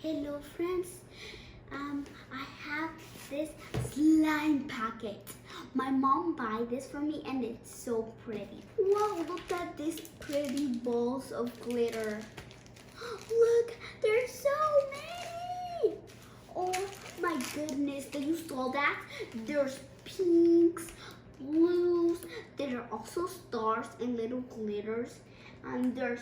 Hello friends, I have this slime packet. My mom buy this for me and it's so pretty. Wow, look at these pretty balls of glitter. Look, there's so many. Oh my goodness, do you saw that? There's pinks, blues, there are also stars and little glitters. And there's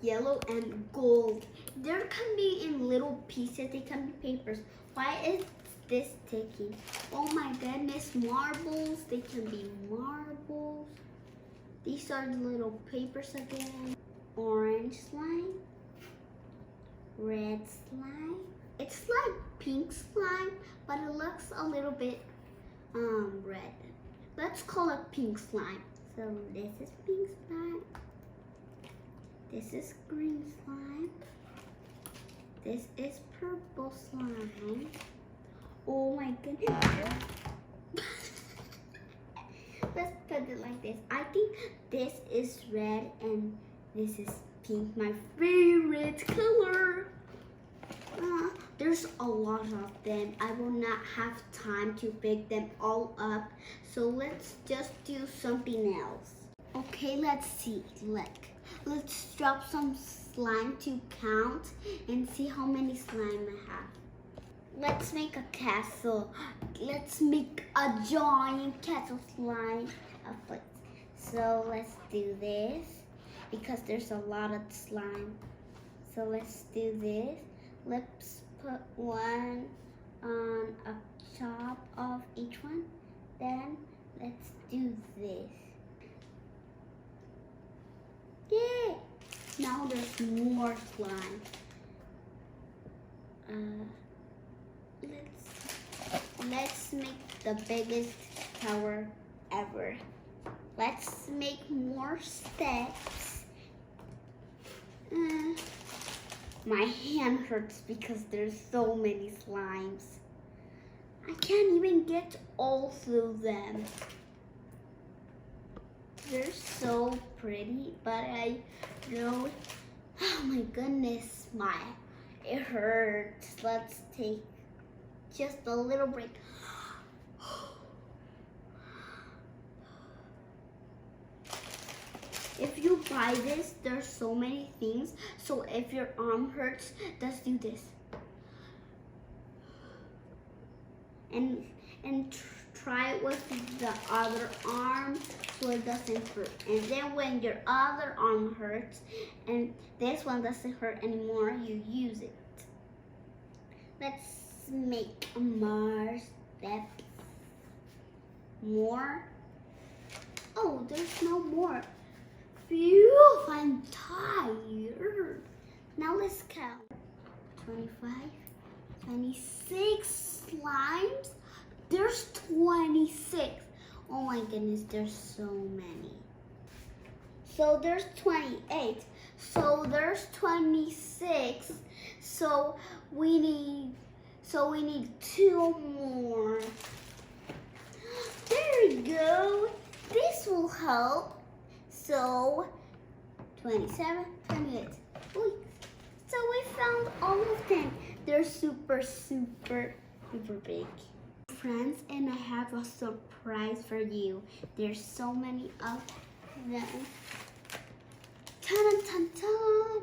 yellow and gold. There can be in little pieces, they can be papers. Why is this sticky? Oh my goodness, marbles, they can be marbles. These are the little papers again. Orange slime, red slime. It's like pink slime, but it looks a little bit red. Let's call it pink slime. So this is pink slime. This is green slime. This is purple slime. Oh my goodness. Let's put it like this. I think this is red and this is pink, my favorite color. There's a lot of them. I will not have time to pick them all up. So let's just do something else. Okay, let's see. Look. Let's drop some slime to count and see how many slime I have. Let's make a castle. Let's make a giant castle slime. So let's do this because there's a lot of slime. So let's do this. Let's put one on a top of each one. Then let's do this. Yay! Now there's more slime. Let's make the biggest tower ever. Let's make more steps. My hand hurts because there's so many slimes. I can't even get all through them. They're so pretty, but I know, oh my goodness, it hurts. Let's take just a little break. If you buy this, there's so many things. So if your arm hurts, just do this. And try it with the other arm so it doesn't hurt. And then when your other arm hurts and this one doesn't hurt anymore, you use it. Let's make more steps. More. Oh, there's no more. Phew, I'm tired. Now let's count. 25, 26 slimes. There's 26. Oh my goodness, there's so many. So there's 28. So there's 26. So we need 2 more. There we go. This will help. So 27, 28. So we found all of them. They're super big. Friends, and I have a surprise for you. There's so many of them. Ta-da-ta-ta!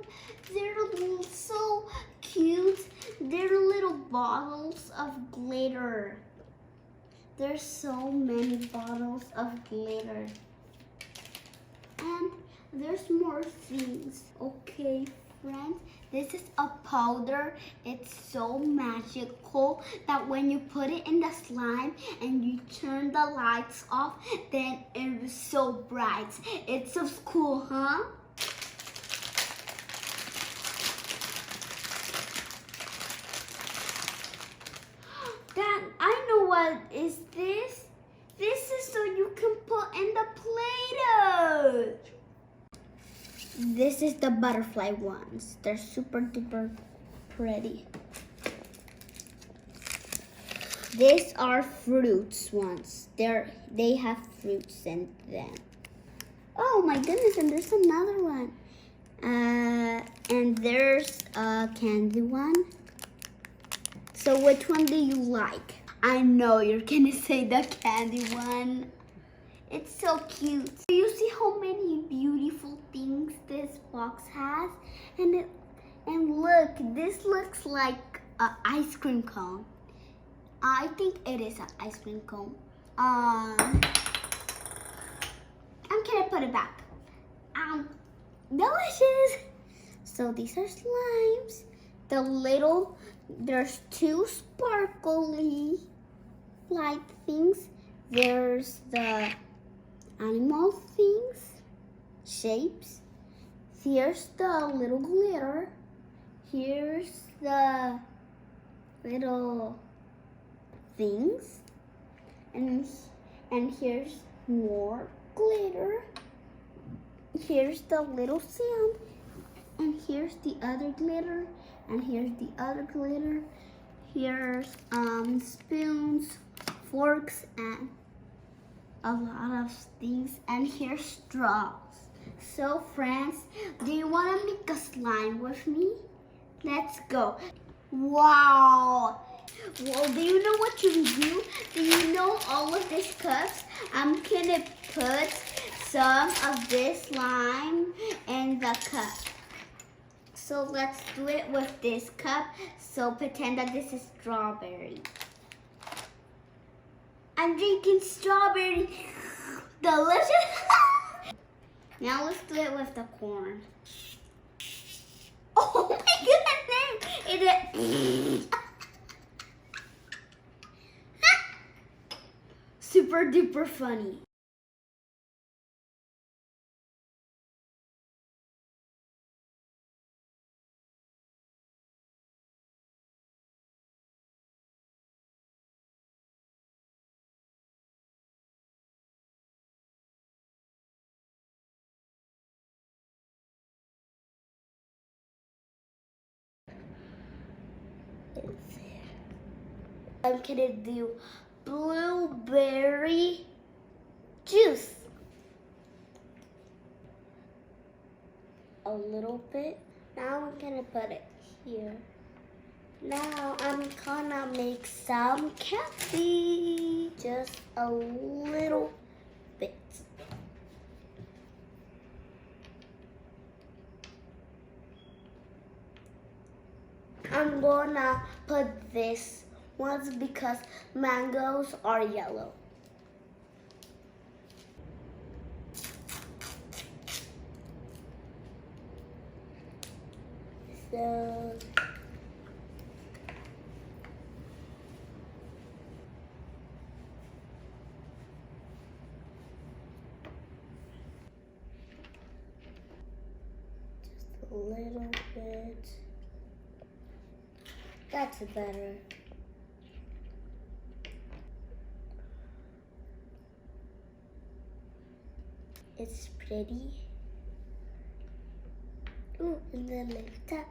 They're so cute. They're little bottles of glitter. There's so many bottles of glitter. And there's more things. Okay, friends. This is a powder. It's so magical that when you put it in the slime and you turn the lights off, then it is so bright. It's so cool, huh? Dad, I know what is this. This is so you can put in the Play-Doh. This is the butterfly ones. They're super duper pretty. These are fruits ones. They have fruits in them. Oh my goodness, and there's another one. And there's a candy one. So which one do you like? I know you're gonna say the candy one. It's so cute. You see how many beautiful things this box has? And look, this looks like an ice cream cone. I think it is an ice cream cone. I'm gonna put it back. Delicious. So these are slimes. There's two sparkly light things. There's the animal things, shapes. Here's the little glitter. Here's the little things. And here's more glitter. Here's the little sand. And here's the other glitter. And here's the other glitter. Here's spoons, forks, and a lot of things. And here's straws. So friends, do you want to make a slime with me? Let's go. Wow. Well, do you know what you do? Do you know all of these cups? I'm gonna put some of this slime in the cup. So let's do it with this cup. So pretend that this is strawberry. I'm drinking strawberry. Delicious. Now let's do it with the corn. Oh my goodness! Super duper funny. I'm gonna do blueberry juice. A little bit. Now I'm gonna put it here. Now I'm gonna make some candy. Just a little bit. I'm gonna put this ones because mangoes are yellow. So just a little bit. That's better. It's pretty. Ooh, and then like that.